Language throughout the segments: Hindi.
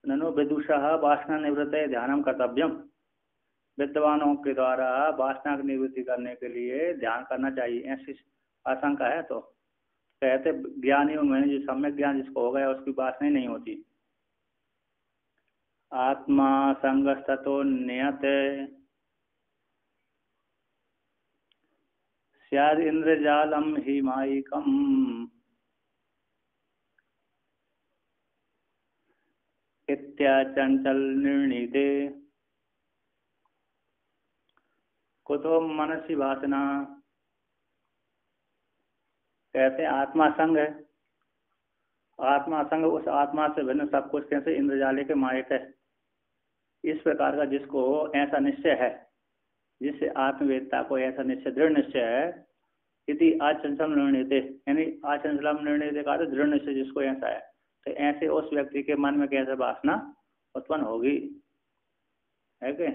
ननु विदुषः वासना निवृत्ते ध्यानम कर्तव्यम। विद्वानों के द्वारा वासना की निवृत्ति करने के लिए ध्यान करना चाहिए, ऐसी आशंका है। तो कहते ज्ञानियों में जो सम्यक ज्ञान जिसको हो गया उसकी वासना ही नहीं होती। आत्मा संगस्ततो नियते स्याद् इंद्रजालम हि मायिकम इत्याचंचल निर्णीते कुतो मनसी वासना। कहते हैं आत्मा संग है, आत्मा संग उस आत्मा से भिन्न सब कुछ कैसे इंद्रजाले के मायक है। इस प्रकार का जिसको ऐसा निश्चय है, जिससे आत्मवेदता को ऐसा निश्चय दृढ़ निश्चय है, यदि आचंचल निर्णय, यानी आचंचलम निर्णय का दृढ़ निश्चय जिसको ऐसा है, तो ऐसे उस व्यक्ति के मन में कैसे वासना उत्पन्न होगी, है क्या।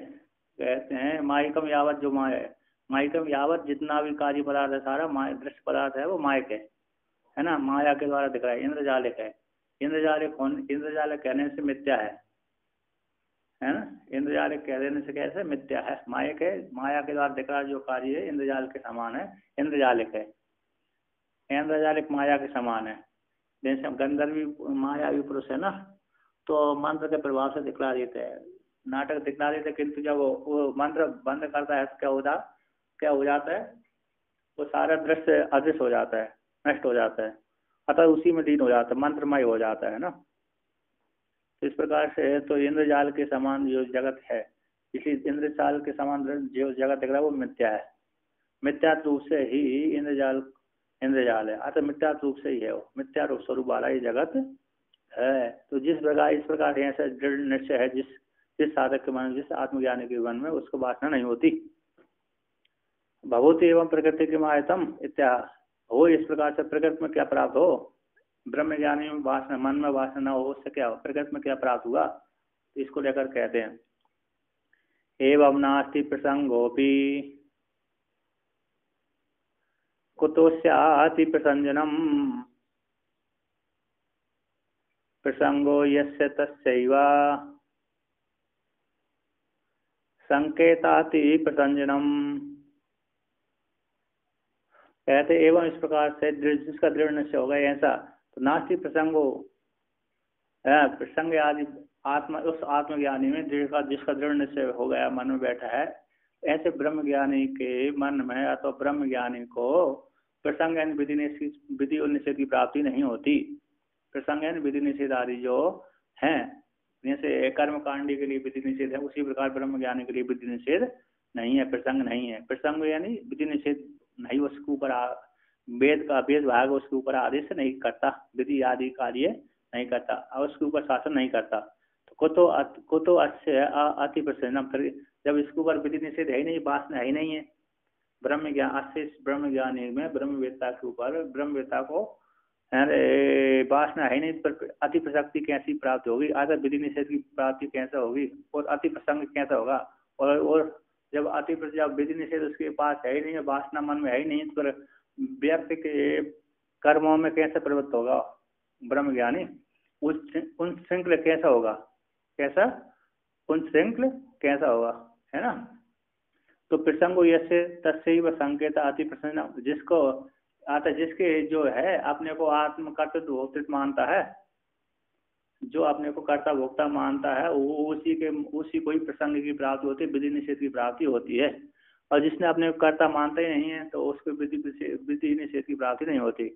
कहते हैं मायिकम यावत, जो माया है, मायिकम यावत जितना भी कार्य पदार्थ है सारा माया दृश्य पदार्थ है वो मायक है ना, माया के द्वारा दिख रहा है, इंद्रजालिक है। इंद्रजालिक कहने से मिथ्या है ना, इंद्रजालिक कह देने से कैसे मिथ्या है, मायक है, माया के द्वारा दिख रहा जो कार्य है इंद्रजाल के समान है, इंद्रजालिक है। इंद्रजालिक माया के समान है, जैसे गंधर्वी मायावी पुरुष है ना, तो मंत्र के प्रभाव से दिखला देते हैं, नाटक दिखला देते, किंतु जब वो मंत्र बंद करता है तो क्या हो जाता है, वो सारा दृश्य अदृश्य हो जाता है, नष्ट हो जाता है, अतः उसी में लीन हो जाता है, मंत्रमय हो जाता है ना। तो इस प्रकार से तो इंद्रजाल के समान जो जगत है, इसी इंद्रजाल के समान जो जगत दिख रहा है वो मिथ्या है, मिथ्या रूप से ही इंद्रजाल है, अतः मिथ्या रूप से ही है वो, मिथ्या रूप स्वरूप वाला ये जगत है। तो जिस प्रकार इस प्रकार ऐसा दृढ़ निश्चय है जिस साधक के मन, जिस आत्मज्ञानी के मन में, उसको वासना नहीं होती। भभूति एवं प्रकृति के मायतम इत्या, हो इस प्रकार से प्रकृति में क्या प्राप्त हो, ब्रह्म ज्ञानी में वासना, मन में वासना न हो, उससे क्या हो, प्रकृति में क्या प्राप्त हुआ, तो इसको लेकर कहते हैं एवं नास्ति प्रसंगोपि कुतो स्याति प्रसंजनम प्रसंगो यस्य तस्यैव संकेताति प्रसंजनम। कहते एवं इस प्रकार से जिसका दृढ़ निश्चय होगा ऐसा, तो नास्ति प्रसंगो, प्रसंग आदि आत्मा, उस आत्मज्ञानी में जिसका दृढ़ निश्चय हो गया, मन में बैठा है, ऐसे ब्रह्म ज्ञानी के मन में अथवा ब्रह्म ज्ञानी को प्रसंग यानी विधि और निषेध की प्राप्ति नहीं होती। प्रसंग यानी विधि निषेध आदि जो हैं, जैसे कर्म कांडी के लिए विधि निषेध है, उसी प्रकार ब्रह्म ज्ञानी के लिए विधि निषेध नहीं है, प्रसंग नहीं है। प्रसंग यानी विधि निषेध नहीं, उसके ऊपर वेद का वेद भाग उसके ऊपर आदेश नहीं करता, विधि आदि कार्य नहीं करता और उसके ऊपर शासन नहीं करता। तो कुतो अच्छे अति प्रसन्न, जब इसके ऊपर विधि निषेध है ही नहीं, वासना है ही नहीं है, ब्रह्म ज्ञान अस्य ब्रह्म ज्ञानी में ब्रह्मवेत्ता के ऊपर, ब्रह्मवेत्ता को वासना है नहीं, पर अति प्रसक्ति कैसी प्राप्त होगी, आधा विधि निषेध की प्राप्ति कैसे होगी, और अति प्रसंग कैसा होगा। और जब विधि निषेध उसके पास है ही नहीं, वासना मन में है ही नहीं, तो व्यक्ति के कर्मों में कैसे प्रवृत्त होगा ब्रह्म ज्ञानी, उन श्रृंखल कैसा होगा, कैसा उन श्रृंखल कैसा होगा, है ना। तो प्रसंगो यसे तस्यैव संकेत अति प्रसन्न, जिसको आता, जिसके जो है अपने को आत्म कर्तृत्व भोक्तृत्व मानता है, जो अपने को कर्ता भोक्ता मानता है, वो उसी को ही प्रसंग की प्राप्ति होती है, विधि निषेध की प्राप्ति होती है। और जिसने अपने को कर्ता मानता ही नहीं है, तो उसको विधि निषेध की प्राप्ति नहीं होती।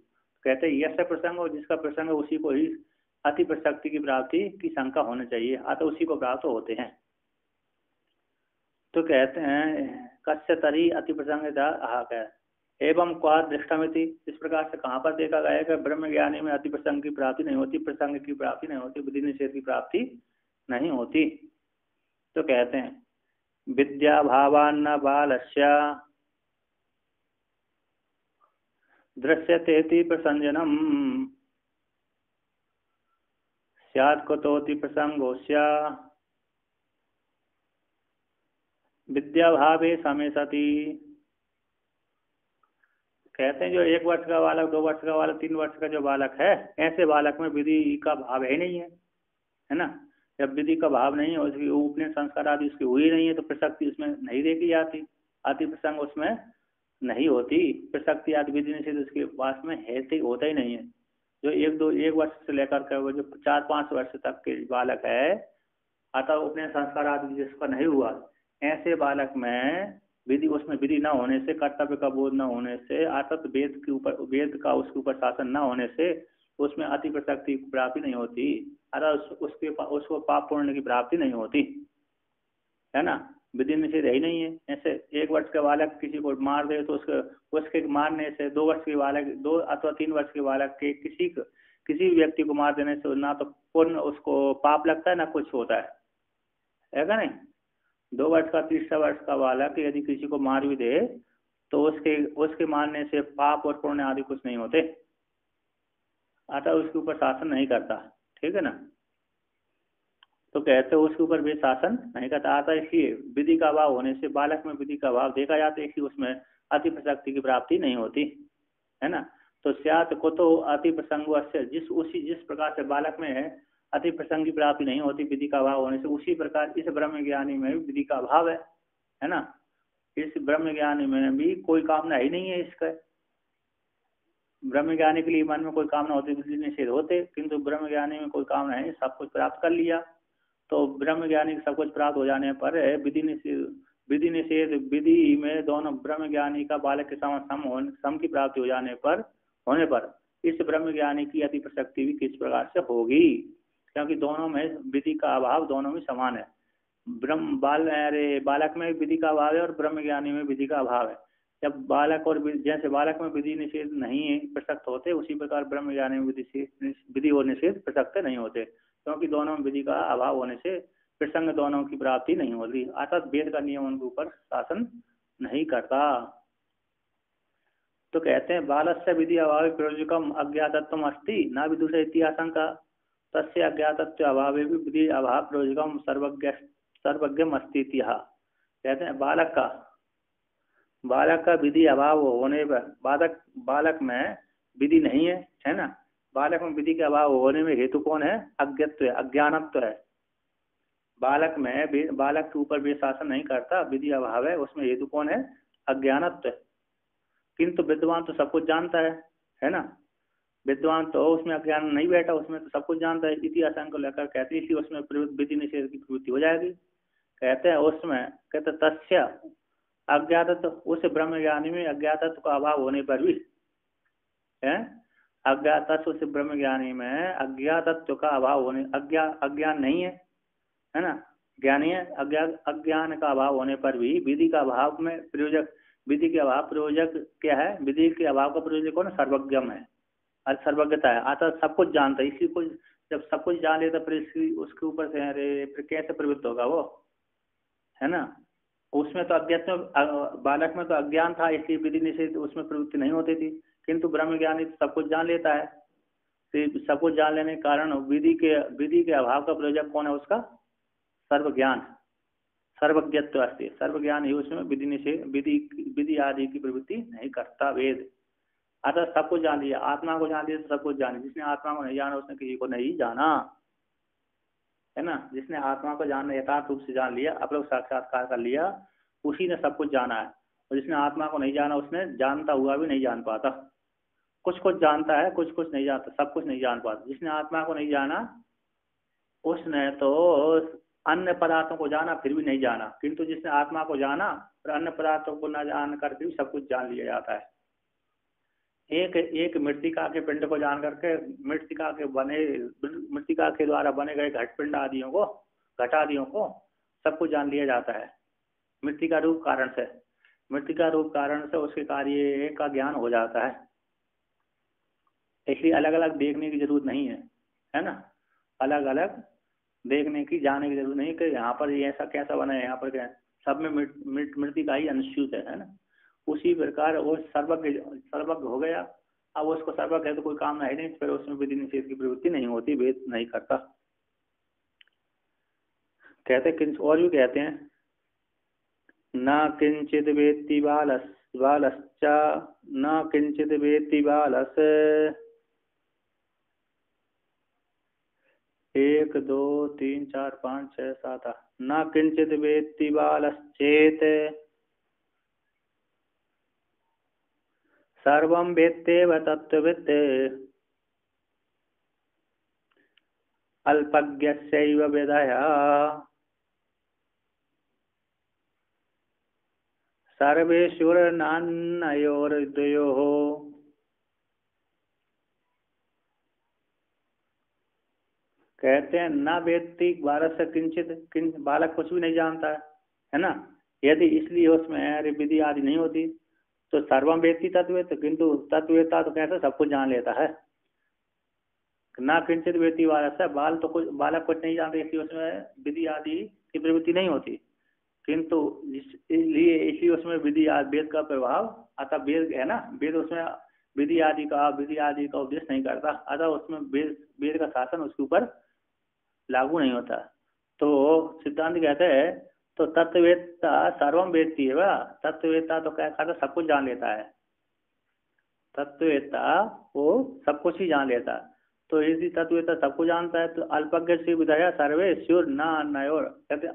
कहते हैं यह प्रसंग हो, जिसका प्रसंग है उसी को ही अति प्रसक्ति की प्राप्ति की शंका होनी चाहिए, अतः उसी को प्राप्त होते हैं। तो कहते हैं कस्य तरी अति प्रसंग एवं क्वा दृष्टमिति, इस प्रकार से कहाँ पर देखा गया कि ब्रह्म ज्ञानी में अति प्रसंग की प्राप्ति नहीं होती, प्रसंग की प्राप्ति नहीं होती, विधि निषेध की प्राप्ति नहीं होती। तो कहते हैं विद्या भावान्न बालस्य दृश्यतेति प्रसंजनम स्यात् कुतोति प्रसंगोस्य विद्या भावे समय सती। कहते हैं जो 1 वर्ष का बालक, 2 वर्ष का बालक, 3 वर्ष का जो बालक है, ऐसे बालक में विधि का भाव है नहीं है ना। जब विधि का भाव नहीं है, उसकी उपनयन संस्कार आदि उसकी हुई नहीं है, तो प्रसक्ति उसमें नहीं देखी जाती, अति प्रसंग उसमें नहीं होती, प्रसक्ति आदि विधि निषेध उसके पास में है होता ही नहीं है। जो एक वर्ष से लेकर के वो जो 4-5 वर्ष तक के बालक है, अतः उपनयन संस्कार आदि जिसका नहीं हुआ, ऐसे बालक में विधि, उसमें विधि न होने से, कर्तव्य का बोध न होने से, अर्थात वेद के ऊपर, वेद का उसके ऊपर शासन न होने से उसमें अति प्रसक्ति की प्राप्ति नहीं होती, अर्थात उसको पाप पुण्य की प्राप्ति नहीं होती, है ना। विधि निषेध ही नहीं है। ऐसे 1 वर्ष का बालक किसी को मार दे तो उसके मारने से 2 वर्ष के बालक, 2 अथवा 3 वर्ष के बालक के किसी व्यक्ति को मार देने से ना तो पुण्य उसको पाप लगता है ना कुछ होता है क्या नहीं। 2 वर्ष का, तीसरा वर्ष का बालक यदि किसी को मार भी दे तो उसके मारने से पाप और पुण्य आदि कुछ नहीं होते, अतः उसके ऊपर शासन नहीं करता, ठीक है ना। तो कहते हैं उसके ऊपर भी शासन नहीं करता आता, इसलिए विधि का अभाव होने से बालक में विधि का अभाव देखा जाता है, इसलिए उसमें अति प्रसक्ति की प्राप्ति नहीं होती, है ना। तो स्यात् को तो अति प्रसंग से, जिस प्रकार से बालक में है अति प्रसंग की प्राप्ति नहीं होती विधि का अभाव होने से, उसी प्रकार इस ब्रह्म ज्ञानी में भी विधि का अभाव है ना। इस ब्रह्म ज्ञानी में भी कोई कामना ही नहीं है इसका। ब्रह्म ज्ञानी के लिए मन में कोई कामना होती, विधि निषेध होते, किंतु ब्रह्म ज्ञानी में कोई कामना है, सब कुछ प्राप्त कर लिया। तो ब्रह्म ज्ञानी सब कुछ प्राप्त हो जाने पर विधि निषेध विधि में दोनों ब्रह्म ज्ञानी का बालक के सम की प्राप्ति होने पर इस ब्रह्म ज्ञानी की अति प्रसक्ति भी किस प्रकार से होगी, क्योंकि दोनों में विधि का अभाव दोनों में समान है। बालक में विधि का अभाव है और ब्रह्म ज्ञानी में विधि का अभाव है। जब बालक और जैसे बालक में विधि निषेध नहीं है प्रसक्त होते, उसी प्रकार ब्रह्म ज्ञानी में विधि और निषेध प्रसक्त नहीं होते, क्योंकि दोनों में विधि का अभाव होने से प्रसंग दोनों की प्राप्ति नहीं होती, अर्थात वेद का नियम उनके ऊपर शासन नहीं करता। तो कहते हैं बालस्य विधि अभाव प्रयोजकम अज्ञातत्वम अस्ति न विदुष इतिहासंका तस्य अज्ञातत्व अभाव भी विधि अभाव प्रयोजकम सर्वज्ञम अस्ति। कहते हैं बालक का विधि अभाव होने पर, बालक में विधि नहीं है ना। बालक में विधि के अभाव होने में हेतु कौन है? अज्ञत्व है, अज्ञानत्व है। बालक के ऊपर भी शासन नहीं करता, विधि अभाव है, उसमें हेतु कौन है? अज्ञानत्व। किंतु विद्वान तो सब कुछ जानता है ना। विद्वान तो उसमें अज्ञान नहीं बैठा, उसमें तो सब कुछ जानता है। इतिहास को लेकर कहते हैं, इसलिए उसमें विधि निषेध की प्रवृत्ति हो जाएगी। कहते हैं उसमें, कहते तस्य अज्ञातत्व, उस ब्रह्म ज्ञानी में अज्ञातत्व का अभाव होने पर भी है, अज्ञातत्व से ब्रह्म ज्ञानी में अज्ञातत्व का अभाव होने, अज्ञान नहीं है ना, ज्ञानी है। अज्ञान का अभाव होने पर भी विधि का अभाव में प्रयोजक, विधि के अभाव प्रयोजक क्या है? विधि के अभाव का प्रयोजक कौन? सर्वज्ञम है, सर्वज्ञता है, अतः सब कुछ जानता है। इसी को जब सब कुछ जान लेता फिर उसके ऊपर से अरे फिर कैसे प्रवृत्त होगा वो, है ना। उसमें तो अज्ञात, बालक में तो अज्ञान था, इसलिए विधि निषेध उसमें प्रवृत्ति नहीं होती थी। किंतु ब्रह्म ज्ञानी सब कुछ जान लेता है, तो सब कुछ जान लेने के कारण विधि के अभाव का प्रयोजक कौन है? उसका सर्वज्ञान, सर्वज्ञत्व अस्ति। सर्वज्ञान ही उसमें विधि निषेध, विधि आदि की प्रवृत्ति नहीं करता वेद। अतः सब कुछ जान लिया, आत्मा को जान लिया तो सब कुछ जान लिया। जिसने आत्मा को नहीं जाना उसने किसी को नहीं जाना, है ना। जिसने आत्मा को जानना यथार्थ रूप से जान लिया, अपलोक साक्षात्कार कर लिया, उसी ने सब कुछ जाना है। और जिसने आत्मा को नहीं जाना उसने जानता हुआ भी नहीं जान पाता। कुछ कुछ जानता है, कुछ कुछ नहीं जानता, सब कुछ नहीं जान पाता। जिसने आत्मा को नहीं जाना उसने तो अन्य पदार्थों को जाना फिर भी नहीं जाना, किंतु जिसने आत्मा को जाना और अन्य पदार्थों को न जान करके भी सब कुछ जान लिया जाता है। एक मृतिका के पिंड को जान करके मृतिका के द्वारा बने गए घटपिंड आदियों को, घटादियों को सब कुछ जान लिया जाता है मृतिका रूप कारण से। मृतिका रूप कारण से उसके कार्य का ज्ञान हो जाता है। इसलिए अलग अलग देखने की जरूरत नहीं है ना। अलग अलग देखने की, जाने की जरूरत नहीं कि यहाँ पर ये ऐसा कैसा बना है, यहाँ पर क्या, सब में मृतिका ही अनुस्यूत है ना। उसी प्रकार वो सर्वज्ञ हो गया। अब उसको सर्वज्ञ है तो कोई काम है नहीं, फिर उसमें विधि निषेध की प्रवृत्ति नहीं होती, वेद नहीं करता। कहते और भी कहते हैं, न किंचित वेत्ति बालश्च न किंचित वेत्ति बालस 1 2 3 4 5 6 7 8 न किंचित वेत्ति बालश्चेत सर्वं वेत्तेव तत्त्ववित् अल्पज्ञस्यैव विदया सर्वेश्वरनान्नयोर्द्वयोः। कहते हैं न वेत्ति बालक से किंचित बालक कुछ भी नहीं जानता है ना। यदि इसलिए उसमें विधि आदि नहीं होती तो सर्वम वेत्ति तत्वेत, किंतु तत्वेता तो कैसे सब कुछ जान लेता है। ना किंचित वेत्ति बालक से बालक कुछ नहीं जानते, इसलिए उसमें विधि आदि की प्रवृत्ति नहीं होती, किंतु इसलिए उसमें विधि आदि वेद का प्रभाव, अतः वेद है ना, वेद उसमें विधि आदि का उपदेश नहीं करता, अतः उसमें वेद का शासन उसके ऊपर लागू नहीं होता। तो सिद्धांत कहते हैं तो तत्ववेत्ता सर्वम वेत्ति है वह, तत्ववेत्ता तो क्या कहता सब कुछ जान लेता है, तत्ववेत्ता वो सब कुछ ही जान लेता। तो यदि तत्ववेत्ता सब कुछ जानता है तो अल्पज्ञ से विधया सर्वे स्योर न अन्योर, कहते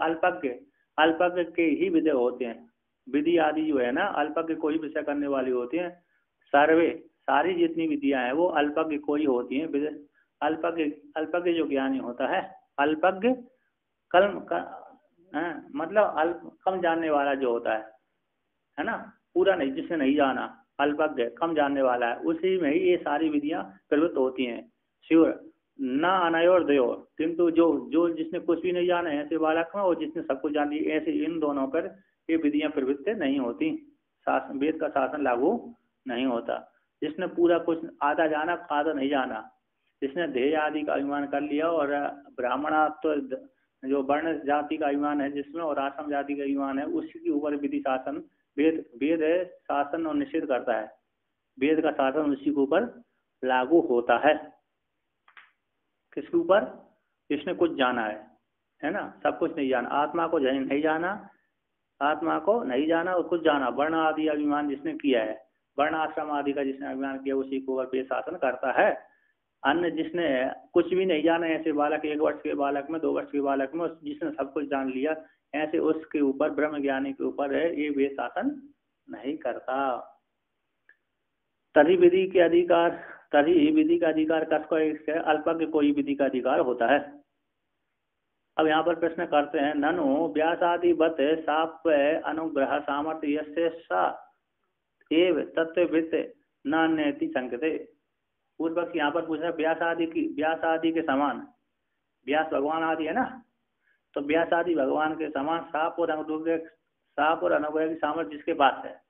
अल्पज्ञ के ही विधेय होते हैं। विधि आदि जो है ना अल्पज्ञ को ही विषय करने वाली होती हैं। सर्वे सारी जितनी विधियां हैं वो अल्पज्ञ को ही होती हैं। अल्पज्ञ जो ज्ञानी होता है, अल्पज्ञ मतलब कम जानने वाला जो होता है ना, पूरा नहीं, जिसने नहीं जाना, अल्पज्ञ कम जानने वाला है, उसी में ही ये सारी विधियां प्रवृत्त होती हैं। शिवर न अनयोर दयोर, किंतु जो जिसने कुछ भी नहीं जाना है ऐसे बालक में, और जिसने सब कुछ जान लिया, ऐसे इन दोनों पर ये विधियां प्रवृत्त नहीं होती, वेद का शासन लागू नहीं होता। जिसने पूरा कुछ आधा जाना आधा नहीं जाना, जिसने ध्येय आदि का अभिमान कर लिया और ब्राह्मणत्व जो वर्ण जाति का अभिमान है जिसमें, और आश्रम जाति का अभिमान है, उसी के ऊपर विधि शासन वेद शासन और निषेध करता है। वेद का शासन उसी के ऊपर लागू होता है। किसके ऊपर? जिसने कुछ जाना है ना, सब कुछ नहीं जाना, आत्मा को नहीं जाना, आत्मा को नहीं जाना और कुछ जाना, वर्ण आदि अभिमान जिसने किया है, वर्ण आश्रम आदि का जिसने अभिमान किया, उसी को वेद शासन करता है। अन्य जिसने कुछ भी नहीं जाना, ऐसे बालक 1 वर्ष के बालक में, 2 वर्ष के बालक में, जिसने सब कुछ जान लिया, ऐसे उसके ऊपर, ब्रह्म ज्ञानी के ऊपर है, ये वेद शासन नहीं करता। तभी विधि का अधिकार कसको अल्पज्ञ को ही विधि का अधिकार होता है। अब यहाँ पर प्रश्न करते हैं, ननु व्यासादिवत साप अनुग्रह सामर्थ्य एव तत्ववित् नान्यति संकते। पूर्व पक्ष यहाँ पर पूछ रहा है व्यास आदि के समान, व्यास भगवान आदि है ना, तो व्यास आदि भगवान के समान साप और अनुग्रह की सामर्थ्य जिसके पास है,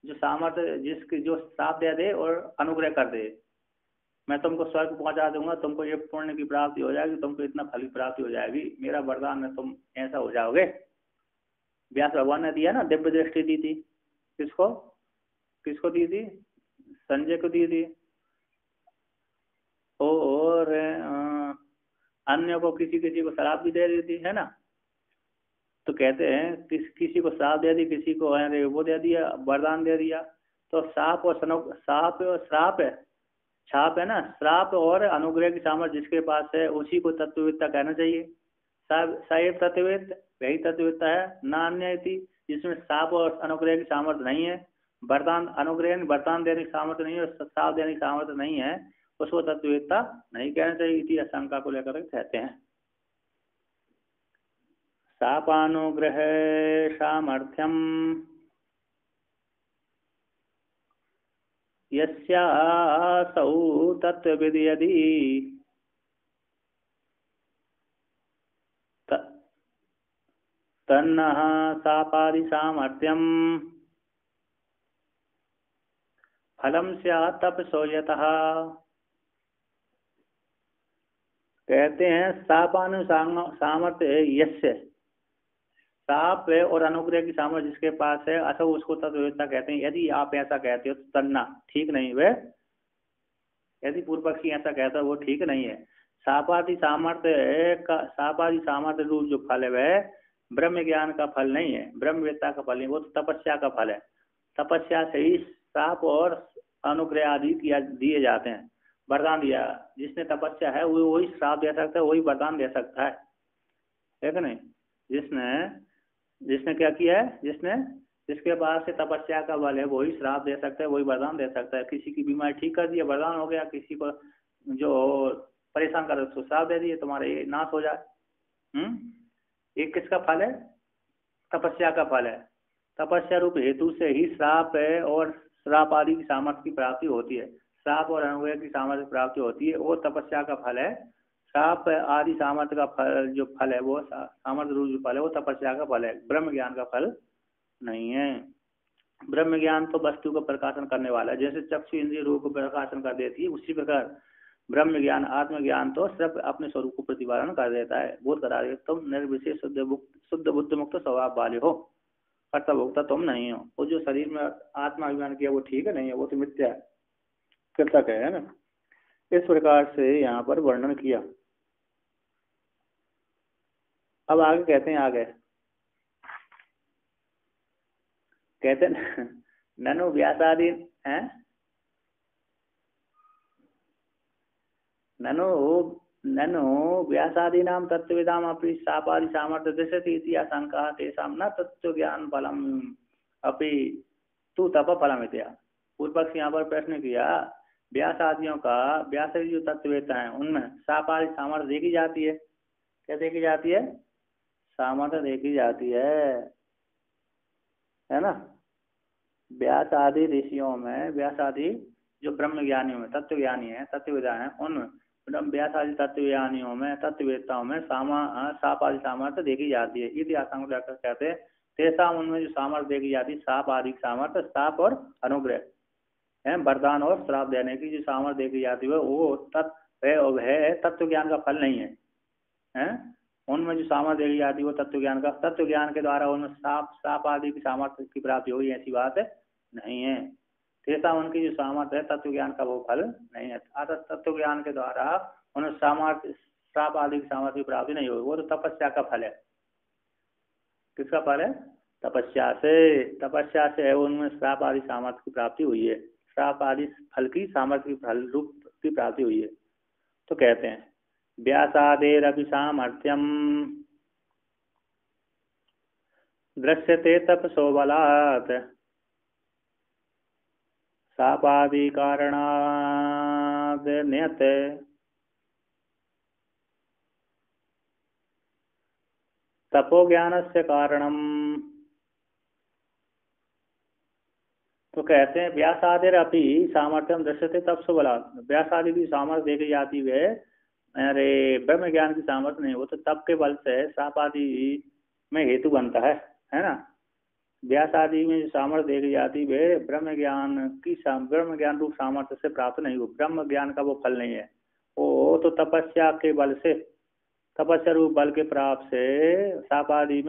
जो सामर्थ्य जो साप दे और अनुग्रह कर दे, मैं तुमको स्वर्ग पहुंचा दूंगा, तुमको ये पुण्य की प्राप्ति हो जाएगी, तुमको इतना फल की प्राप्ति हो जाएगी, मेरा वरदान है, तुम ऐसा हो जाओगे। व्यास भगवान ने दिया ना, दिव्य दृष्टि दी थी। किसको दी थी? संजय को दी थी। और अन्य को किसी को शराब भी दे दी थी, है ना। तो कहते हैं किसी को श्राप दे दी, किसी को वो दे दिया, वरदान दे दिया। तो साप और श्राप है, छाप है ना, श्राप और अनुग्रह की सामर्थ्य जिसके पास है उसी को तत्ववेत्ता कहना चाहिए। साहेब तत्ववेत्त वही तत्ववेत्ता है। नान्य जिसमें साप और अनुग्रह की सामर्थ्य नहीं है, वरदान देने की सामर्थ्य नहीं है, श्राप देने की सामर्थ्य नहीं है, उसको तत्ववेत्ता नहीं कहना चाहिए। इसी आशंका को लेकर कहते हैं सापानुग्रह सामर्थ्यम यस्यासौ तत्त्वविद् यदि तन्नः सापादि सामर्थ्यम फलम स्यात् तपसो यतः। कहते हैं सापानु सामर्थ्य यस्य, साप और अनुग्रह की सामर्थ्य जिसके पास है, अथवा उसको तत्ववेत्ता कहते हैं। यदि आप ऐसा कहते हो तो तन्ना ठीक नहीं है, यदि पूर्व पक्षी ऐसा कहता है वो ठीक नहीं है। सापादि सामर्थ्य रूप जो फल है वह ब्रह्म ज्ञान का फल नहीं है, ब्रह्मवेत्ता का फल नहीं, वो तो तपस्या का फल है। तपस्या से ही साप और अनुग्रह आदि दिए जाते हैं। वरदान दिया। जिसने तपस्या है वो वही श्राप दे सकता है, वही वरदान दे सकता है कि नहीं? जिसने जिसने क्या किया है, जिसके पास से तपस्या का बल है वही श्राप दे सकता है, वही वरदान दे सकता है। किसी की बीमारी ठीक कर दिया, वरदान हो गया। किसी को जो परेशान कर उसको श्राप दे दिए, तुम्हारे ये नाश हो जाए। ये किसका फल है? तपस्या का फल है। तपस्या रूप हेतु से ही श्राप है और श्राप आदि की सामर्थ्य की प्राप्ति होती है। श्राप और अनुग्रह की सामर्थ्य की प्राप्ति होती है, और तपस्या का फल है। श्राप आदि सामर्थ्य का फल जो फल है वो सामर्थ्य रूप जो फल है वो तपस्या का फल है, ब्रह्म ज्ञान का फल नहीं है। ब्रह्म ज्ञान तो वस्तु को प्रकाशन करने वाला है, जैसे चक्षु इंद्रिय रूप को प्रकाशन कर देती है, उसी प्रकार ब्रह्म ज्ञान आत्मज्ञान तो सिर्फ अपने स्वरूप को प्रतिपादन कर देता है। बोध करा दे तुम निर्विशेष शुद्ध बुद्ध मुक्त स्वभाव वाले हो, कर्ता भोक्ता तुम नहीं हो। वो जो शरीर में आत्मा अभिमान किया वो ठीक है नहीं है, वो तो मिथ्या है, कृतक है ना। इस प्रकार से यहाँ पर वर्णन किया। अब आगे कहते हैं, आगे कहते हैं ननु व्यासादि हैं, ननु व्यासादीनां तत्त्वविदाम अपि शापादि सामर्थ्य दृश्यते इति आशंका तेषां न तत्व ज्ञान फलम अपि तु तप फलम इत्या। पूर्व पक्ष यहाँ पर प्रश्न किया, व्यास आदियों का, व्यास जो तत्ववेता है उनमें शापादि सामर्थ्य देखी जाती है। क्या देखी जाती है? सामर्थ्य देखी जाती है ना। व्यास आदि ऋषियों में, व्यास आदि जो ब्रह्म ज्ञानियों में, तत्व ज्ञानी है, तत्ववेदा है, उनमें व्यास आदि तत्वज्ञानियों में, तत्ववेताओं में साप आदि सामर्थ्य देखी जाती है। इतिहास कहते हैं तेसा, उनमें जो सामर्थ्य देखी जाती है, साप आदि सामर्थ्य, साप और अनुग्रह है, वरदान और श्राप देने की जो सामर्थ्य देखी जाती है वो तत्व है, तत्व ज्ञान का फल नहीं है। उनमें जो सामर्थ्य देखी जाती है वो तत्व ज्ञान का, तत्व ज्ञान के द्वारा उनमें साप आदि की सामर्थ्य की प्राप्ति होगी, ऐसी बात नहीं है। तेसा उनकी जो सामर्थ्य है तत्व ज्ञान का वो फल नहीं है। अतः तत्व ज्ञान के द्वारा उन्हें सामर्थ्य श्राप आदि की सामर्थ्य की प्राप्ति नहीं होगी, वो तो तपस्या का फल है। किसका फल है? तपस्या से। तपस्या से है उनमें श्राप आदि सामर्थ्य की प्राप्ति हुई है, श्राप आदि फल की सामर्थ्य की फल रूप की प्राप्ति हुई है। तो कहते हैं व्यासादेरपि सामर्थ्यम दृश्यते तपसो बलात् शापादि कारणाद् नियते तपो ज्ञानस्य कारणम। तो कहते हैं व्यासादिर अपि सामर्थ्यम दृश्यते तपसो बलात्, व्यासादि की सामर्थ्य देखी जाती है, अरे ब्रह्म ज्ञान की सामर्थ्य नहीं, वो तो तप के बल से शाप आदि में हेतु बनता है ना। व्यास आदि में सामर्थ्य देखी जाती है, ब्रह्म ज्ञान रूप सामर्थ्य से प्राप्त नहीं हो, ब्रह्म ज्ञान का वो फल नहीं है। वो तो तपस्या के बल से, तपस्या रूप बल के प्राप्त से शाप आदि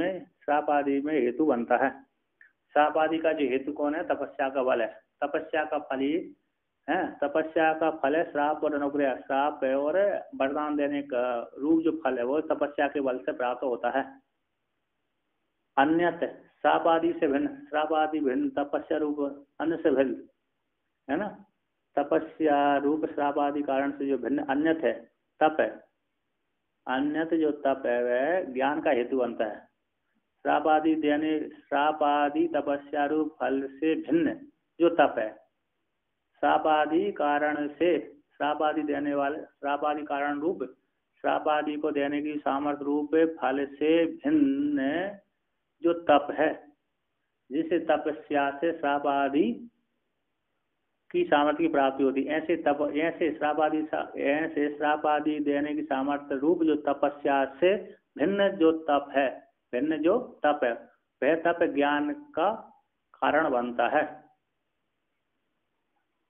में हेतु बनता है। शाप आदि का जो हेतु कौन है? तपस्या का बल है, तपस्या का फल ही है, तपस्या का फल है श्राप और अनुग्रह। श्राप है और वरदान देने का रूप जो फल है वो तपस्या के बल से प्राप्त होता है। अन्यत श्राप आदि से भिन्न, श्राप आदि भिन्न, तपस्या रूप अन्य से भिन्न है ना। तपस्या रूप श्राप आदि कारण से जो भिन्न अन्यत है, तप है, अन्यत जो तप है वह ज्ञान का हेतु बनता है। श्राप आदि तपस्या रूप फल से भिन्न जो तप है, श्राप आदि कारण से, श्राप आदि देने वाले, श्राप आदि कारण रूप, श्राप आदि को देने की सामर्थ्य रूप फल से भिन्न जो तप है, जिसे तपस्या से श्राप आदि की सामर्थ्य की प्राप्ति होती है, ऐसे श्राप आदि देने की सामर्थ्य रूप जो तपस्या से भिन्न जो तप है, भिन्न जो तप है वह तप ज्ञान का कारण बनता है।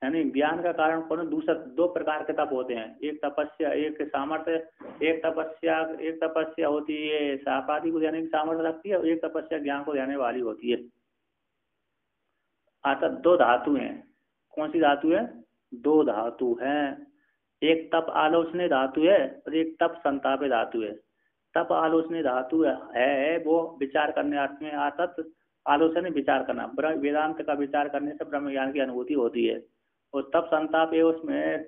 यानी ज्ञान का कारण कौन? दो प्रकार के तप होते हैं, एक तपस्या, एक सामर्थ्य, एक तपस्या होती है शाप आदि को देने की सामर्थ्य रखती है, और एक तपस्या ज्ञान को देने वाली होती है। अतः दो धातु हैं। कौन सी धातु है? दो धातु हैं, एक तप आलोचनीय धातु है और एक तप संतापे धातु है। तप आलोचनीय धातु है वो विचार करने अर्थ में, आतत आलोचना विचार करना, वेदांत का विचार करने से ब्रह्म ज्ञान की अनुभूति होती है। और तप संताप है उसमें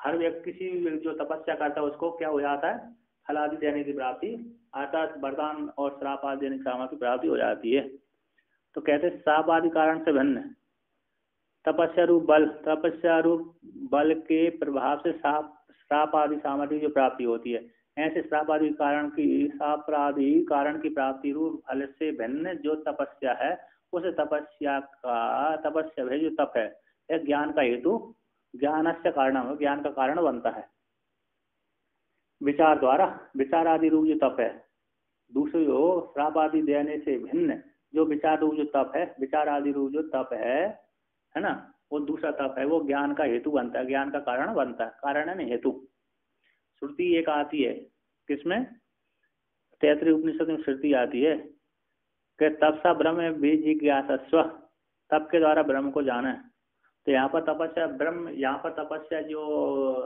हर व्यक्ति किसी जो तपस्या करता है उसको क्या हो जाता है, फल आदि देने की प्राप्ति, अर्थात वरदान और श्राप आदि देने की सामर्थ्य की प्राप्ति हो जाती है। तो कहते हैं श्राप आदि कारण से भिन्न तपस्या रूप बल के प्रभाव से श्राप आदि सामर्थ्य की जो प्राप्ति होती है, ऐसे श्राप आदि कारण की प्राप्ति रूप फल से भिन्न जो तपस्या है, उस तपस्या है जो तप है, यह ज्ञान का हेतु, ज्ञानस्य कारणम, ज्ञान का कारण बनता है विचार द्वारा। विचार आदि रूप जो तप है, दूसरी हो श्राप आदि देने से भिन्न जो विचार रूप जो तप है, विचार आदि रूप जो तप है ना, वो दूसरा तप है, वो ज्ञान का हेतु बनता है, ज्ञान का कारण बनता है। कारण है ना हेतु। श्रुति एक आती है किसमें, तैत्तिरीय उपनिषद में श्रुति आती है कि तपसा ब्रह्म बीज जिज्ञासस्व, तप के द्वारा ब्रह्म को जाना है। तो यहाँ पर तपस्या ब्रह्म, यहाँ पर तपस्या जो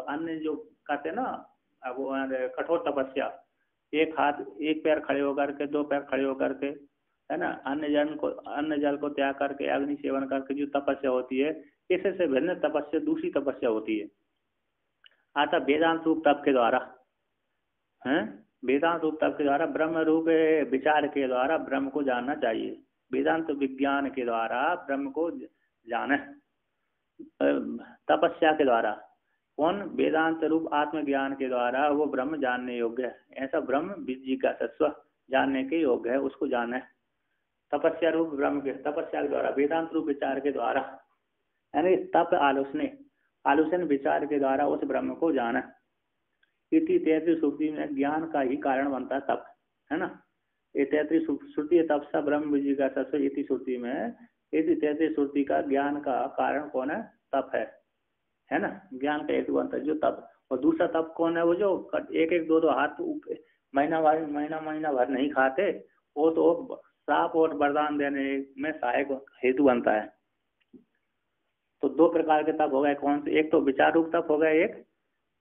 अन्य जो कहते हैं ना, अब वो कठोर तपस्या, एक हाथ एक पैर खड़े होकर के, दो पैर खड़े होकर के, है ना, अन्न जल को त्याग करके अग्नि सेवन करके जो तपस्या होती है, इससे भिन्न तपस्या दूसरी तपस्या होती है। आता वेदांत रूप तप के द्वारा है, वेदांत रूप तप के द्वारा ब्रह्म रूप विचार के द्वारा ब्रह्म को जानना चाहिए। वेदांत विज्ञान के द्वारा ब्रह्म को जाने, तपस्या के द्वारा कौन, वेदांत रूप आत्मज्ञान के द्वारा वो ब्रह्म जानने योग्य है। ऐसा ब्रह्म बीज का सत्व जानने के योग्य है, उसको जाना है तपस्या रूप ब्रह्म के, तपस्या के द्वारा वेदांत रूप विचार के द्वारा, यानी तप आलोचन विचार के द्वारा उस ब्रह्म को जाना। इति तैत्तिरीय श्रुति में ज्ञान का ही कारण बनता है तप, है ना। ये तैत्तिरीय श्रुति तपसा ब्रह्म बीज का सत्व इति श्रुति में, इति तैत्तिरीय श्रुति का ज्ञान का कारण कौन है, तप है ना, ज्ञान का हेतु बनता है जो तप। और दूसरा तप कौन है, वो जो एक एक दो हाथ महीना भर नहीं खाते, वो तो श्राप और वरदान देने में सहायक हेतु बनता है। तो दो प्रकार के तप हो गए, कौन से, एक तो विचार रूप तप हो गया एक,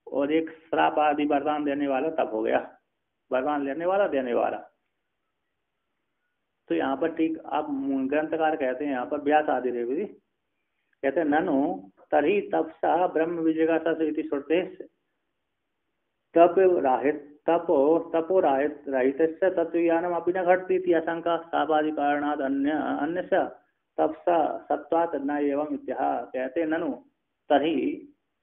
और एक श्राप आदि वरदान देने वाला तप हो गया, वरदान लेने वाला देने वाला। तो यहाँ पर ठीक आप ग्रंथकार कहते हैं, यहाँ पर व्यास आदि देवी कहते हैं ननु तरी तपसा ब्रह्म विजिज्ञासा इति श्रुते तपो रहित तत्वज्ञानम अपि न घटती आशंका सापादि कारणाद अन्य तपसा सत्वात् न एवं इत्याह। कहते ननु तरी,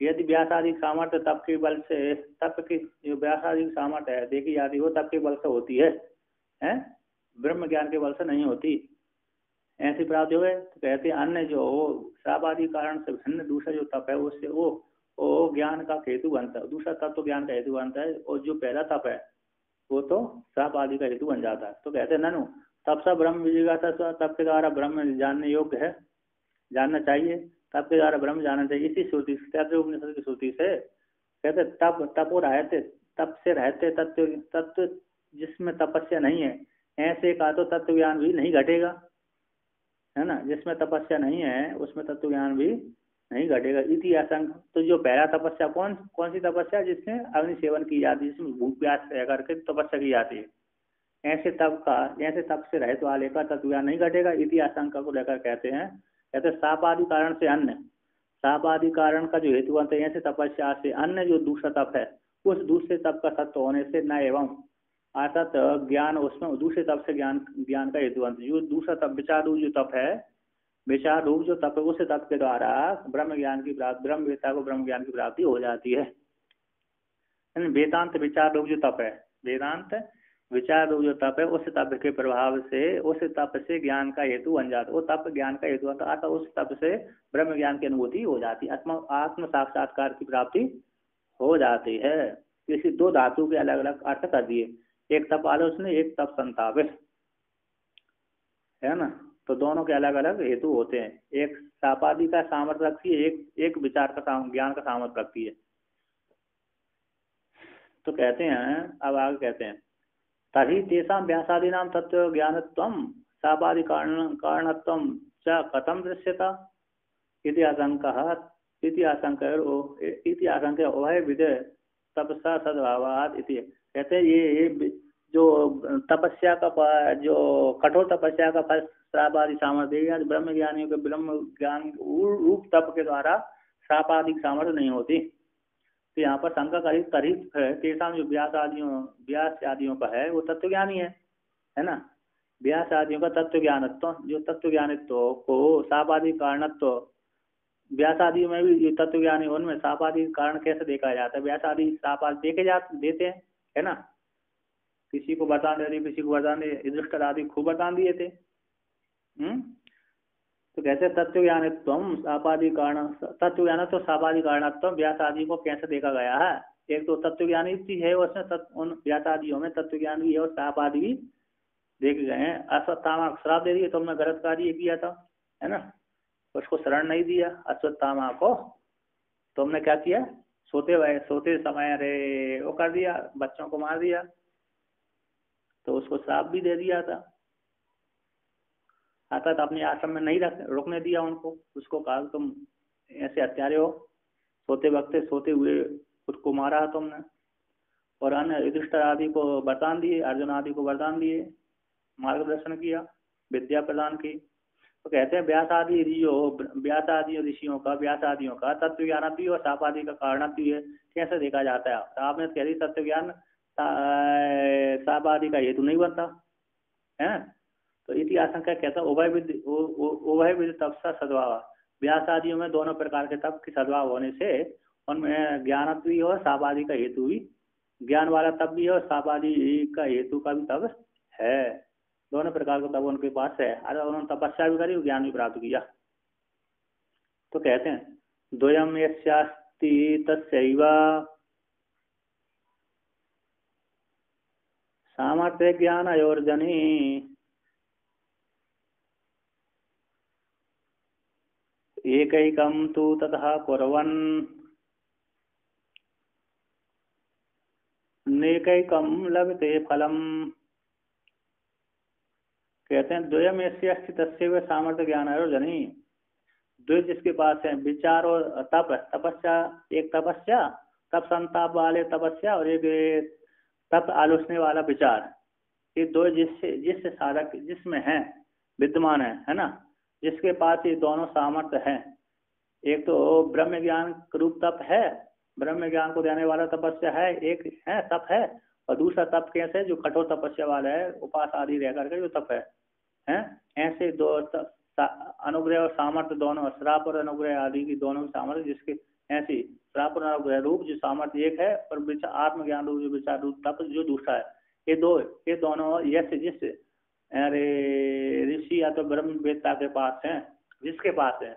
यदि व्यासादि सामर्थ्य तप के बल से, तप की जो व्यासादि सामर्थ्य है देखी आदि वो तप के बल से होती है, ब्रह्म ज्ञान के बल से नहीं होती, ऐसी प्राप्ति हुए। तो कहते हैं अन्य जो श्राप आदि कारण से भिन्न दूसरा जो तप है उससे वो ज्ञान का हेतु बनता है, दूसरा तप तो ज्ञान का हेतु बनता है, और जो पहला तप है वो तो श्राप आदि का हेतु बन जाता है। तो कहते हैं ननु तपसा ब्रह्म विजिज्ञासा, तप के द्वारा ब्रह्म जानने योग्य है, जानना चाहिए, तप के द्वारा ब्रह्म जानना चाहिए। इसी श्रुति तैत्तिरीय उपनिषद की श्रुति से कहते तपो रहते, तप से रहते तत्व जिसमें तपस्या नहीं है, ऐसे का तो तत्व ज्ञान भी नहीं घटेगा, है ना। जिसमें तपस्या नहीं है उसमें तत्व ज्ञान भी नहीं घटेगा। इति आशंक, तो जो पहला तपस्या कौन सी तपस्या, जिसमें अग्नि सेवन की जाती है, जिसमें भूख प्यास रह करके तपस्या की जाती है, ऐसे तप से रहित वाले का तत्व ज्ञान नहीं घटेगा। इति आशंका को लेकर कहते हैं साप आदि कारण से अन्य, साप आदि कारण का जो हेतु बनता है, ऐसे तपस्या से अन्य जो दूसरा तप है, उस दूसरे तप का सत्य होने से न एवं अर्थात ज्ञान, उसमें दूसरे तप से ज्ञान का हेतु बनता है। जो दूसरा तप विचार रूप जो तप है, विचार रूप जो तप है, उस तप के द्वारा ब्रह्म ज्ञान की प्राप्ति, ब्रह्मवेत्ता को ब्रह्म ज्ञान की प्राप्ति हो जाती है। वेदांत विचार रूप जो तप है, वेदांत विचार रूप जो तप है, उस तप के प्रभाव से उस तप से ज्ञान का हेतु बन जाता है, वो तप ज्ञान का हेतु बनता है, अतः उस तप से ब्रह्म ज्ञान की अनुभूति हो जाती है, आत्म साक्षात्कार की प्राप्ति हो जाती है। इसी दो धातु के अलग अलग अर्थ कर दिए, एक तप आलोचना, एक तप संतापित, है ना। तो दोनों के अलग अलग हेतु होते हैं, एक सापादि का सामर्थ्य रखती है, एक विचार का ज्ञान का सामर्थ्य रखती है। तो कहते हैं, अब आगे कहते हैं तभी तेषां व्यासादि नाम तत्व ज्ञानत्वं सापादि कारणत्वं च कथम दृश्यता इति आशंका वह विदे तपसा सद्भावात् इति। कहते हैं ये जो तपस्या का जो कठोर तपस्या का फल श्राप आदि सामर्थ्य, ब्रह्म ज्ञानियों के ब्रह्म ज्ञान रूप तप के द्वारा श्राप आदि सामर्थ्य नहीं होती। तो यहाँ पर शंका करीब करीब है तेषाम जो व्यास आदियों का है वो तत्व ज्ञानी है ना। व्यास आदियों का तत्व ज्ञानत्व, जो तत्व ज्ञानित्व को सापादि कारणत्व, व्यास आदि में भी जो तत्व ज्ञानी उनमें सापादि कारण कैसे देखा जाता है, व्यास आदि सापादि देते हैं, है ना। किसी को वरदान दे दिए, किसी को वरदान दे, युधिष्ठिर आदि खूब वरदान दिए थे। तो कैसे तत्व ज्ञानित्व सापादि कारण, तत्व ज्ञान तो सापादि कारणत्व व्यास आदि को कैसे देखा गया है। एक तो तत्व ज्ञानी भी है उसमें, उन व्यास आदियों में तत्व ज्ञान भी है और सापादि भी देखे गए हैं। अश्वत्थामा श्राप दे दिए, तुमने गलत कार्य किया था, है ना, उसको शरण नहीं दिया अश्वत्थामा को, तुमने क्या किया, सोते समय अरे वो कर दिया, बच्चों को मार दिया, तो उसको श्राप भी दे दिया था। अर्थात अपने आश्रम में नहीं रुकने दिया उनको, उसको कहा तुम ऐसे हत्यारे हो, सोते वक्त सोते हुए खुद को मारा है तुमने। और अन्य युधिष्ठिर आदि को वरदान दिए, अर्जुन आदि को वरदान दिए, मार्गदर्शन किया, विद्या प्रदान की। तो कहते हैं व्यास आदि ऋषियों का, व्यास आदियों का तत्व ज्ञान भी और साप आदि का कारण भी है, कैसे देखा जाता है। आपने कह दी तत्व ज्ञान साप आदि का हेतु नहीं बनता है, तो इति आशंका कहता है उभय विधि तप सा सद्भाव, व्यास आदियों में दोनों प्रकार के तप की सद्भाव होने से उनमें ज्ञानत्व भी और साप आदि का हेतु भी, ज्ञान वाला तप भी है और साप आदि का हेतु का भी तप है, दोनों प्रकार का तप उनके पास है। अरे उन्होंने तपस्या भी करी, ज्ञान भी प्राप्त किया। तो कहते हैं द्वयम यस्यास्ति तस्यैव सामर्थ्य ज्ञान अयोर्जनी एकैकं तु ततः कुर्वन् नेकैकं लभते फलम्। कहते हैं द्वयम यस्य अस्ति तस्यैव सामर्थ्य ज्ञान अयोर्जनी, द्वय जिसके पास है विचार और तप, तपस्या, एक तपस्या तप संताप वाले तपस्या और एक तप आलोचने वाला विचार, ये दो जिससे साधक जिसमें है विद्यमान है ना, जिसके पास ये दोनों सामर्थ्य है। एक तो ब्रह्म ज्ञान रूप तप है, ब्रह्म ज्ञान को देने वाला तपस्या है, एक है तप है, और दूसरा तप कैसे जो कठोर तपस्या वाला है, उपास आदि रह करके जो तप है। ऐसे दो अनुग्रह और सामर्थ्य दोनों, श्राप और अनुग्रह आदि की दोनों सामर्थ्य, जिसके ऐसी श्राप और अनुग्रह रूप जो सामर्थ्य एक है, और आत्मज्ञान रूप जो विचार रूप तप जो दूसरा है, ये दोनों जिस अरे ऋषि या तो ब्रह्म वेत्ता के पास है, जिसके पास है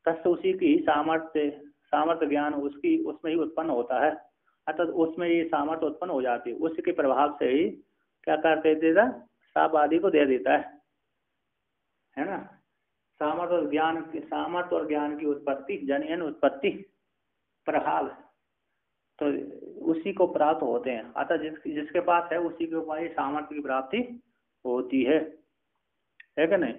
तस् उसी की सामर्थ्य ज्ञान उसमें ही उत्पन्न होता है, अर्थात उसमें ये सामर्थ्य उत्पन्न हो जाती है, उसके प्रभाव से ही क्या कर देता, साप आदि को दे देता है ना। सामर्थ्य और ज्ञान की उत्पत्ति जनयन उत्पत्ति प्रभाव, तो उसी को प्राप्त होते हैं, अतः जिसके पास है उसी के ऊपर सामर्थ्य की प्राप्ति होती है कि नहीं।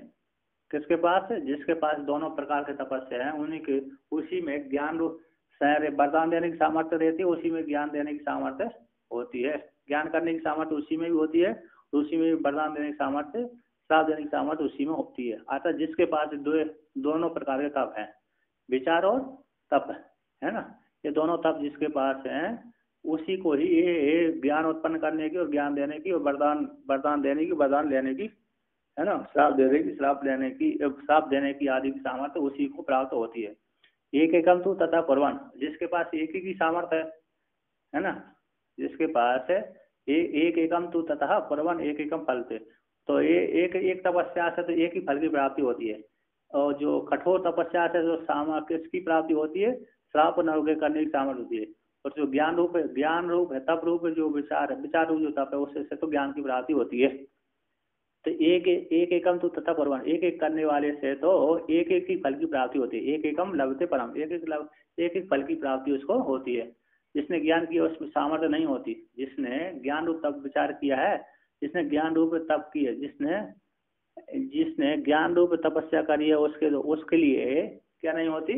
किसके पास है, जिसके पास दोनों प्रकार के तपस्या है, उन्हीं के उसी में ज्ञान रूप वरदान देने की सामर्थ्य रहती है, उसी में ज्ञान देने की सामर्थ्य होती है, ज्ञान करने की सामर्थ्य उसी में भी होती है, उसी में वरदान देने की सामर्थ्य, श्राप देने की सामर्थ्य उसी में होती है। अतः जिसके पास दोनों प्रकार के तप है, विचार और तप, है ना, ये दोनों तप जिसके पास हैं उसी को ही ये ज्ञान उत्पन्न करने की और ज्ञान देने की और वरदान देने की, वरदान लेने की, है ना, श्राप देने की, श्राप देने की आदि की सामर्थ्य उसी को प्राप्त होती है। एक एकम तू तथा कुर्बान, जिसके पास एक ही की सामर्थ्य है ना, जिसके पास है एक एकम तू तथा कुर्बान एक एकम फल से, तो ये एक तपस्या से तो एक ही फल की प्राप्ति होती है, और जो कठोर तपस्या से जो सामर्थ्य की प्राप्ति होती है, श्राप नवग्रह करने की सामर्थ्य होती है, और जो ज्ञान रूप है, तप रूप जो विचार रूप जो तप है, उससे तो ज्ञान की प्राप्ति होती है। तो एक एकम तो तथा परम, एक करने वाले से तो एक ही फल की प्राप्ति होती है, एक एकम लभते परम, एक फल की प्राप्ति उसको होती है। जिसने ज्ञान किया उसमें सामर्थ्य नहीं होती, जिसने ज्ञान रूप तप विचार किया है, जिसने ज्ञान रूप तप की है, जिसने ज्ञान रूप तपस्या करी है, उसके लिए क्या नहीं होती,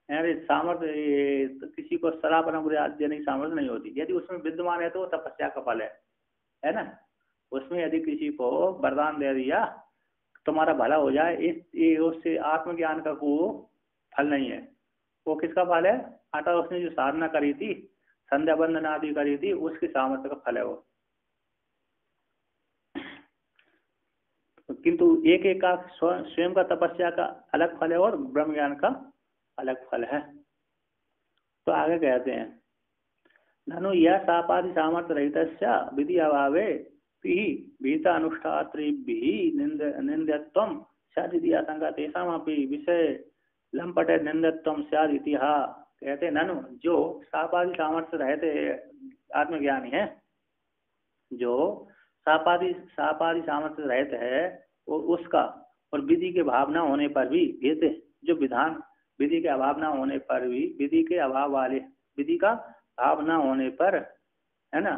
अरे सामर्थ्य, किसी को श्राप अनुग्रह देने की सामर्थ्य नहीं होती। यदि उसमें विद्यमान है तो वो तपस्या का फल है ना। उसमें यदि किसी को वरदान दे दिया तुम्हारा भला हो जाए, उससे आत्मज्ञान का को फल नहीं है, वो किसका फल है? अतः उसने जो साधना करी थी, संध्या बंदन आदि करी थी, उसकी सामर्थ्य का फल है वो। किंतु एक एक का स्वयं का तपस्या का अलग फल है और ब्रह्म ज्ञान का अलग फल है। तो आगे कहते हैं, ननु यह सापादि सामर्थ्य रहित विधि अभावे भीता अनुष्ठात्रिभिः निंद्यत्वं स्यात् इति आशंका तेषामपि विषय लंपटे निंद्यत्वं स्यात् इति। कहते ननु, जो सापादि सामर्थ्य रहते आत्मज्ञानी है, जो सापादि सामर्थ्य रहते है, वो उसका और विधि के भाव न होने पर भी भेद, जो विधान विधि के अभाव न होने पर भी, विधि के अभाव वाले, विधि का भाव न होने पर, है ना,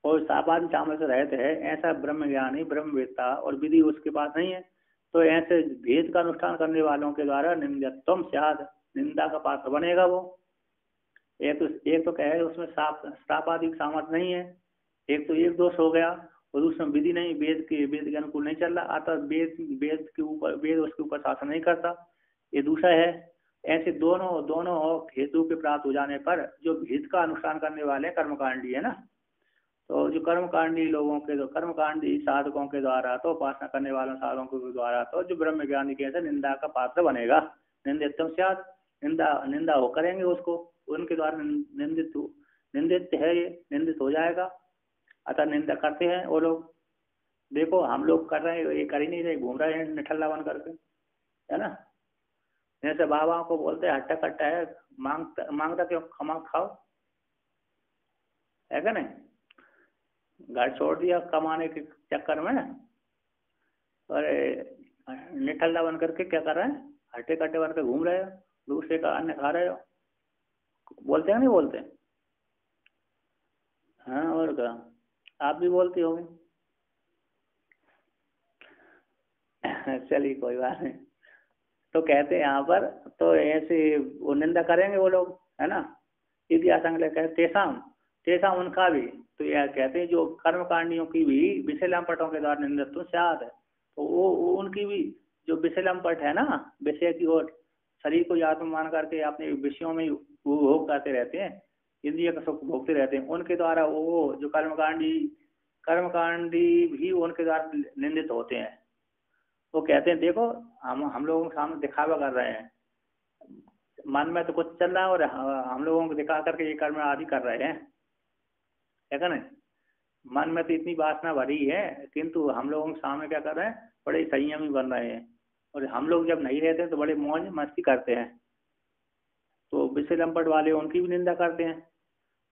और सापादि सामर्थ्य रहते हैं, ऐसा ब्रह्म ज्ञानी ब्रह्मवेत्ता और विधि उसके पास नहीं है, तो ऐसे भेद का अनुष्ठान करने वालों के द्वारा निंद्यत्वम स्यात्, निंदा का पात्र बनेगा वो। एक तो कहे उसमें सापादिक सामर्थ्य नहीं है, एक तो एक दोष हो गया, और उसमें विधि नहीं, वेद के अनुकूल नहीं चल रहा, अतः वेद के ऊपर, वेद उसके ऊपर शासन नहीं करता, ये दूसरा है। ऐसे दोनों हेतु के प्राप्त हो जाने पर जो भेद का अनुष्ठान करने वाले कर्मकांडी है ना, तो जो कर्मकांडी लोगों के, जो कर्मकांडी साधकों के द्वारा, तो उपासना करने वालों साधकों के द्वारा, तो जो ब्रह्म ज्ञानी कैसे निंदा का पात्र बनेगा, निंदितम स्यात्, निंदा हो करेंगे उसको, उनके द्वारा निंदित है, ये निंदित हो जाएगा। अतः निंदा करते हैं वो लोग। देखो हम लोग कर रहे हैं, ये कर ही नहीं रहे, घूम रहे हैं निठल्ला बन करके, है ना। जैसे बाबा को बोलते हैं हट्टा कट्टा है, मांगता क्यों, खमा खाओ, है क्या नहीं। घर छोड़ दिया कमाने के चक्कर में, और निठल्ला बन करके क्या कर रहे हैं, हट्टे कट्टे बन कर घूम रहे हो, दूसरे का अन्न खा रहे हो। बोलते हैं नहीं बोलते? हाँ, और क्या, आप भी बोलते होंगे। चलिए कोई बात नहीं। तो कहते हैं यहाँ पर, तो ऐसे वो निंदा करेंगे वो लोग, है ना। इतिहास तेषाम उनका भी, तो यह कहते हैं जो कर्मकांडियों की भी विषय लंपटों के द्वारा निंदित्व स्यात् है, तो वो उनकी भी जो विषय लंपट है ना, विषय की ओर, शरीर को आत्मा मान करके अपने विषयों में भोग करते रहते हैं, इंद्रिय का सुख भोगते रहते हैं, उनके द्वारा वो जो कर्मकांडी भी उनके द्वारा निंदित होते हैं। वो कहते हैं देखो हम लोगों के सामने दिखावा कर रहे हैं, मन में तो कुछ चल रहा है और हम लोगों को दिखा करके ये कर्म आदि कर रहे हैं, है क्या नहीं। मन में तो इतनी वासना भरी है, किंतु हम लोगों के सामने क्या कर रहे हैं, बड़े संयमी बन रहे हैं, और हम लोग जब नहीं रहते तो बड़े मौज मस्ती करते हैं। तो विषय लंपट वाले उनकी भी निंदा करते हैं,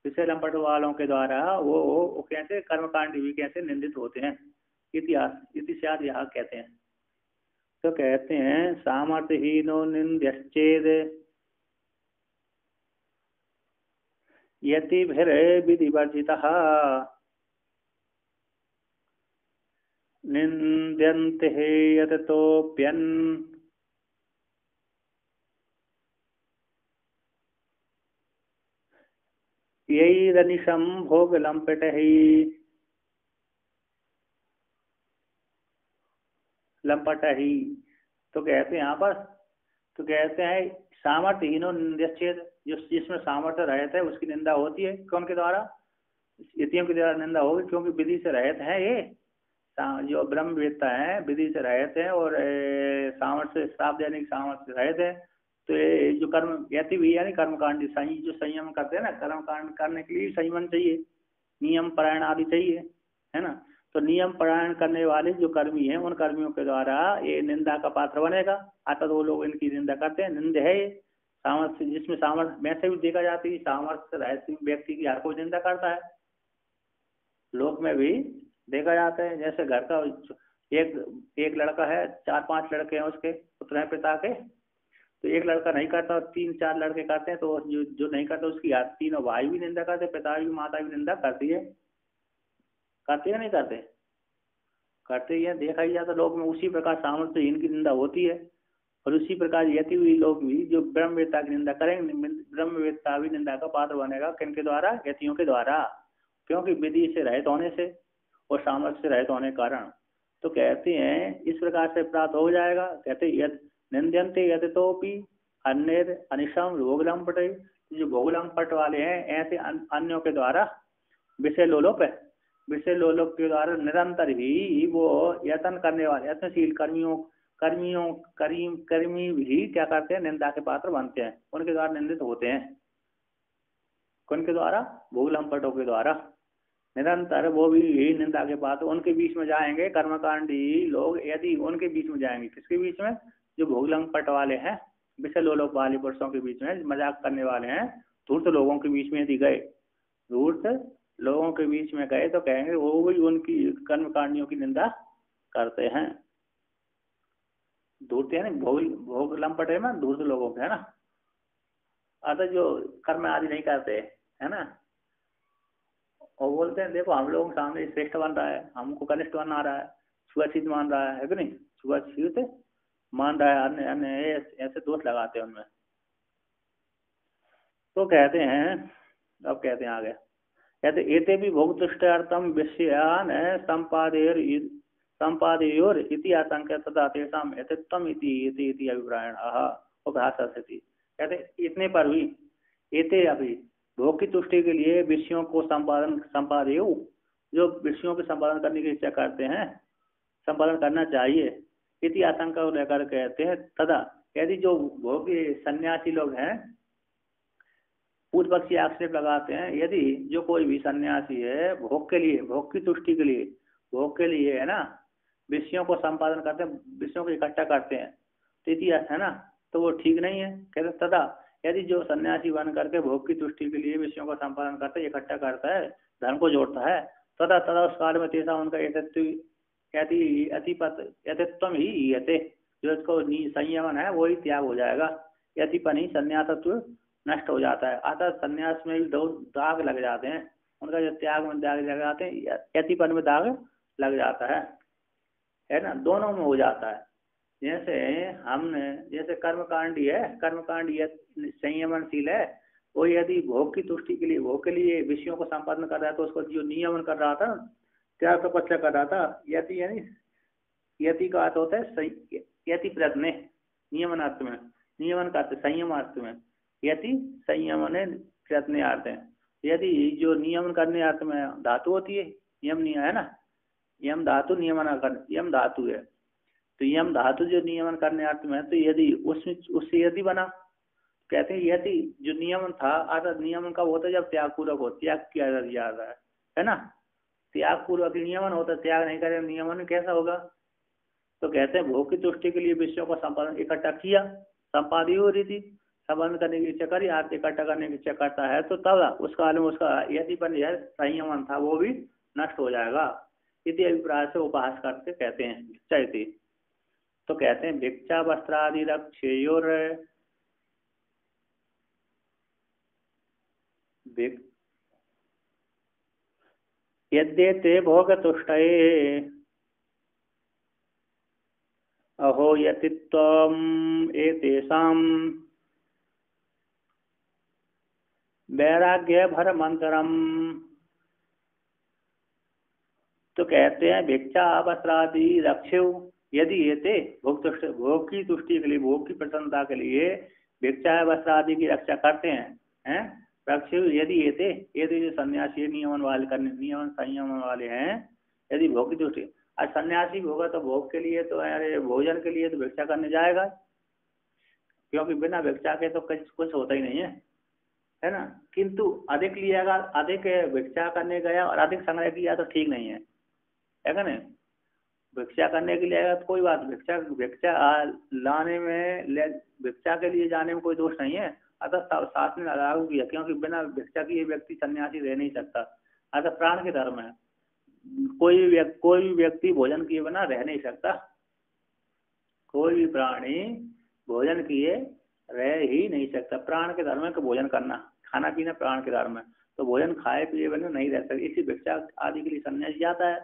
विषय लंपट वालों के द्वारा वो कैसे कर्मकांड भी कैसे निंदित होते हैं। इतिहास यहाँ कहते हैं। तो कहते हैं सामर्थ्यहीनो निंद्यश्चेद यतिभिर्विधिवर्जितः निंद्यन्ते यततोऽप्यन् यैरनिशं भोगलंपटैः तो कहते हैं यहाँ पर, तो कहते हैं सामर्थ्यहीनो निंद्यश्चेद, जिसमें सामर्थ्य रहता है उसकी निंदा होती है। कौन के द्वारा? यतियों के द्वारा निंदा होगी, क्योंकि विधि से रहते हैं ये जो ब्रह्मवेत्ता है, विधि से रहते हैं और सामर्थ्य श्राप देने की सामर्थ्य रहते हैं। तो ये जो कर्म यति भी यानी कर्मकांड जो संयम करते हैं ना, कर्मकांड करने के लिए संयम चाहिए, नियम परायण आदि चाहिए, है ना। तो नियम परायण करने वाले जो कर्मी हैं, उन कर्मियों के द्वारा ये निंदा का पात्र बनेगा। अतः वो लोग इनकी निंदा करते हैं। निंद है ये सामर्थ्य, जिसमें सामर्थ्य वैसे भी देखा जाता है, सामर्थ्य रहते व्यक्ति की हर कोई निंदा करता है, लोक में भी देखा जाता है। जैसे घर का एक लड़का है, 4-5 लड़के हैं उसके, पुत्र हैं पिता के, तो एक लड़का नहीं करता और 3-4 लड़के करते हैं, तो जो नहीं करता उसकी तीनों भाई भी निंदा करते, पिता भी माता भी निंदा करती है, करते या नहीं करते? करते ही है, देखा ही जाता लोग में। उसी प्रकार सामर्थ्य इनकी निंदा होती है, और उसी प्रकार यति हुई लोग भी जो ब्रह्मवेत्ता की निंदा करेंगे, ब्रह्मवेत्ता भी निंदा का पात्र बनेगा। किनके द्वारा? यतियों के द्वारा, क्योंकि विधि से रहित होने से और सामर्थ्य से रहित होने के कारण। तो कहते हैं इस प्रकार से प्राप्त हो जाएगा। कहते निंद्यन्ते यततोपि अन्य अनिशम भोगलंपट, जो भोगलंपट वाले हैं ऐसे अन्यों के द्वारा विषय लोलोप है, विषय लोलोप के द्वारा निरंतर ही वो यत्न करने वाले यत्नशील कर्मी भी क्या करते हैं, निंदा के पात्र बनते हैं, उनके द्वारा निंदित होते हैं। उनके द्वारा भोगलंपटों के द्वारा निरंतर वो भी यही निंदा के पात्र, उनके बीच में जाएंगे कर्मकांडी लोग, यदि उनके बीच में जाएंगे, किसके बीच में, जो भोगलंपट वाले हैं, विषय लोलोप वाले पुरुषों के बीच में, मजाक करने वाले हैं, धूर्त लोगों के बीच में यदि गए, धूर्त लोगों के बीच में गए तो कहेंगे वो भी उनकी कर्मकांडियों की निंदा करते हैं। धूर्त है ना, भोगलंपट है ना, धूर्त लोगों के है ना, अतः जो कर्म आदि नहीं करते है ना, और बोलते हैं देखो हम लोगों के सामने श्रेष्ठ बन रहा है, हमको कनिष्ठ बना रहा है, छुआछूत मान रहा है कि नहीं, छुआछूत मान रहा है, अन्य अन्य ऐसे दोष लगाते हैं उनमें। तो कहते हैं, अब कहते हैं आगे, कहते एते भी भोग तुष्टार्थम विषयान संपादेयोर इति आशंका तथा तेषाम एतत्तम इति अभिप्रायण उपहासति। कहते इतने पर भी एते अभी भोग की तुष्टि के लिए विषयों को संपादेय, जो विषयों के संपादन करने की इच्छा करते हैं, संपादन करना चाहिए, इति आशंका को लेकर कहते हैं तथा यदि जो भोगी सन्यासी लोग हैं, पूर्व पक्षी आक्षेप लगाते हैं, यदि जो कोई भी सन्यासी है भोग के लिए, भोग की तुष्टि के लिए, भोग के लिए है ना, विषयों को संपादन करते हैं, विषयों को इकट्ठा करते हैं, तो इतिहास है ना, तो वो ठीक नहीं है। कहते तथा यदि जो सन्यासी बन करके भोग की तुष्टि के लिए विषयों का संपादन करता है, इकट्ठा करता है, धन को जोड़ता है, तथा तथा उस काल में तेसा उनका यतित्व ही यते, जो इसको संयमन है वही त्याग हो जाएगा, यतिपन ही संन्यासत्व नष्ट हो जाता है। अतः संन्यास में भी दो दाग लग जाते हैं, उनका जो त्याग में दाग लग जाते हैं, यतिपन में दाग लग जाता है ना, दोनों में हो जाता है। जैसे हमने, जैसे कर्मकांडी है, कर्मकांडी संयमनशील है, वो यदि भोग की तुष्टि के लिए, भोग के लिए विषयों को संपादन कर रहा है, तो उसको जो नियमन कर रहा था, त्याग तपस्या कर रहा था, यति यानी यति का अर्थ होता है यति प्रयत्न, नियमन अर्थ में, नियमन का अर्थ संयम अर्थ में, यति संयमन प्रयत्न अर्थ है। यदि जो नियमन करने अर्थ में धातु होती है, यम नहीं है ना, यम धातु नियमन कर, यम धातु है, तो यम धातु जो नियमन करने अर्थ में है, तो यदि उससे यदि बना, कहते हैं यदि जो नियमन था, अर्थात नियमन का होता है जब त्याग पूर्वक हो, त्याग किया जा रहा है ना, त्याग पूर्वक नियमन होता, त्याग नहीं करे नियमन कैसा होगा। तो कहते हैं भोग की तुष्टि के लिए विषयों का संपादन इकट्ठा किया, संपादी हो रही थी, संपादन करने की इच्छा करी, अर्थ इकट्ठा करने की इच्छा करता है, तो तब उस काल में उसका यदि पर यह संयमन था वो भी नष्ट हो जाएगा, इति अभिप्राय से उपहास करके कहते हैं भिक्षा। तो कहते हैं भिक्षा वस्त्रादि रक्षेयोर यद्येते भोग तुष्टये अहो यतित्वम एतेषां वैराग्य भरमंतरम। तो कहते हैं भिक्षा वस्त्रादि रक्षेय, यदि एते भोग की तुष्टि के लिए, भोग की प्रसन्नता के लिए भिक्षा वस्त्र आदि की रक्षा करते हैं रक्षेय, यदि एते जो सन्यासी नियमन वाले करने, नियमन संयमन वाले हैं, यदि भोग की तुष्टि, आज सन्यासी होगा तो भोग के लिए तो अरे भोजन के लिए तो भिक्षा करने जाएगा, क्योंकि बिना भिक्षा के तो कुछ होता ही नहीं है ना। किंतु अधिक लिएगा, अधिक भिक्षा करने गया और अधिक संग्रह किया तो ठीक नहीं है ना। भिक्षा करने के लिए आएगा तो कोई बात, भिक्षा लाने में, भिक्षा के लिए जाने में कोई दोष नहीं है, अतः साथ में लागू किया, क्योंकि बिना भिक्षा किए व्यक्ति सन्यासी रह नहीं सकता, अतः प्राण के धर्म है, कोई भी व्यक्ति भोजन किए बिना रह नहीं सकता, कोई भी प्राणी भोजन किए रह ही नहीं सकता। प्राण के धर्म है कि भोजन करना, खाना पीना प्राण के धर्म है, तो भोजन खाए पिए बिना नहीं रह सकते, इसी भिक्षा आदि के लिए सन्यासी जाता है।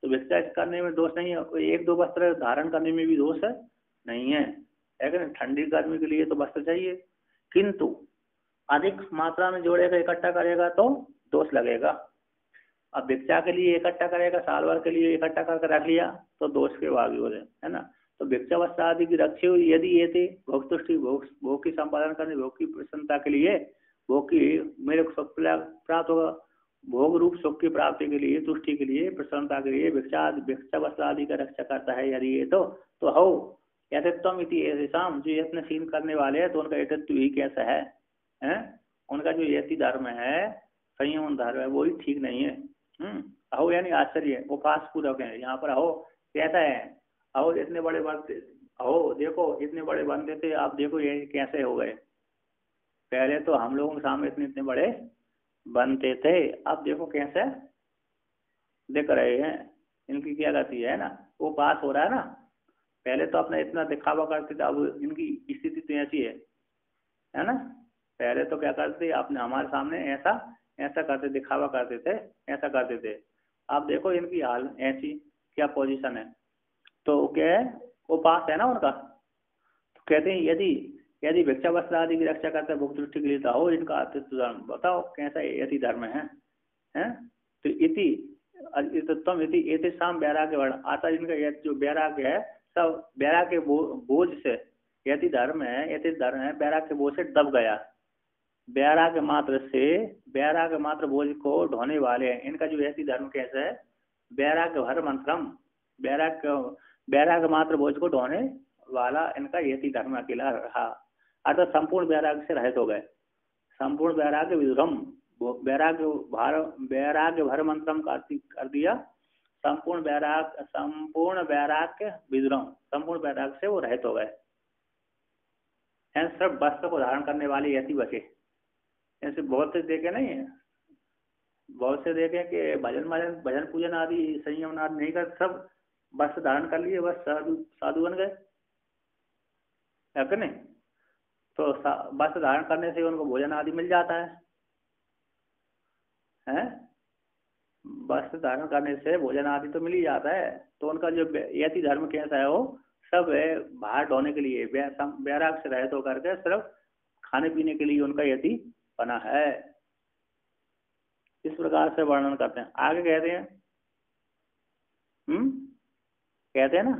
तो भिक्षा करने में दोष नहीं है, कोई एक दो वस्त्र धारण करने में भी दोष नहीं है, लेकिन ठंडी गर्मी के लिए तो वस्त्र चाहिए, किंतु अधिक मात्रा में जोड़ेगा, इकट्ठा करेगा तो दोष लगेगा। अब भिक्षा के लिए इकट्ठा करेगा, साल भर के लिए इकट्ठा करके रख लिया तो दोष के भागी हो रहे है ना। तो भिक्षा वस्त्र आदि की रक्षे हुई यदि ये थे भोग तुष्टि भोग की संपादन करने, भोग की प्रसन्नता के लिए, भोग की मेरे को सुख प्राप्त होगा, भोग रूप सुख की प्राप्ति के लिए, तुष्टि के लिए, प्रसन्नता के लिए भिक्षा वस्त्र आदि का रक्षा करता है यदि ये तो हो यथत्वम इति ऐसाम, जो यत्न सीन करने वाले हैं तो उनका यथत्व ही कैसा है, हैं? उनका जो यति धर्म है, संयम धर्म है, वो ही ठीक नहीं है। अहो यानी आश्चर्य, उपास पूर्वक है यहाँ पर। अहो कैसा है, अहो इतने बड़े बनते, अहो देखो इतने बड़े बनते थे, आप देखो ये कैसे हो गए। पहले तो हम लोगों के सामने इतने इतने बड़े बनते थे, अब देखो कैसे दिख रहे हैं। इनकी क्या गति है ना, वो पास हो रहा है ना। पहले तो अपना इतना दिखावा करते थे, अब इनकी स्थिति तो ऐसी है ना। पहले तो क्या करते थे, अपने हमारे सामने ऐसा ऐसा करते, दिखावा करते थे, ऐसा करते थे। अब देखो इनकी हाल ऐसी क्या पोजीशन है। तो क्या है, वो पास है ना उनका। तो कहते हैं यदि यदि भिक्षा वस्त्र आदि की रक्षा करता है भोग दृष्टि के लिए, तो हो इनका अतित्व धर्म बताओ कैसा यति धर्म है, हैं? तो इति तुम इति शाम वैराग्य वर्ण आता, इनका जो वैराग्य है सब वैराग्य बोझ से, यति धर्म है, यति धर्म है वैराग्य के बोझ से दब गया। वैराग्य मात्र बोझ को ढोने वाले हैं। इनका जो यति धर्म कैसा है, वैराग्य भर मंत्रम, वैराग्य मात्र बोझ को ढोने वाला इनका यति धर्म अकेला रहा, अर्थात संपूर्ण वैराग्य से रहित हो गए। संपूर्ण वैराग्य विधुरम, वैराग्य भर मंत्रम कर दिया। संपूर्ण वैराग्य विधुरम, संपूर्ण वैराग्य से वो रहित हो गए। सिर्फ वस्त्र को धारण करने वाले यति बचे। ऐसे बहुत से देखे नहीं है, बहुत से देखे कि भजन पूजन आदि संयम आदि नहीं कर, सब वस्त्र धारण कर लिए, बस साधु बन गए, है कि नहीं। तो वस्त्र धारण करने से उनको भोजन आदि मिल जाता है? वस्त्र धारण करने से भोजन आदि तो मिल ही जाता है। तो उनका जो यति धर्म कैसा है, वो सब है बाहर ढोने के लिए, वैराग से रहित होकर के सिर्फ खाने पीने के लिए उनका यति बना है। इस प्रकार से वर्णन करते हैं। आगे कहते हैं कहते हैं ना,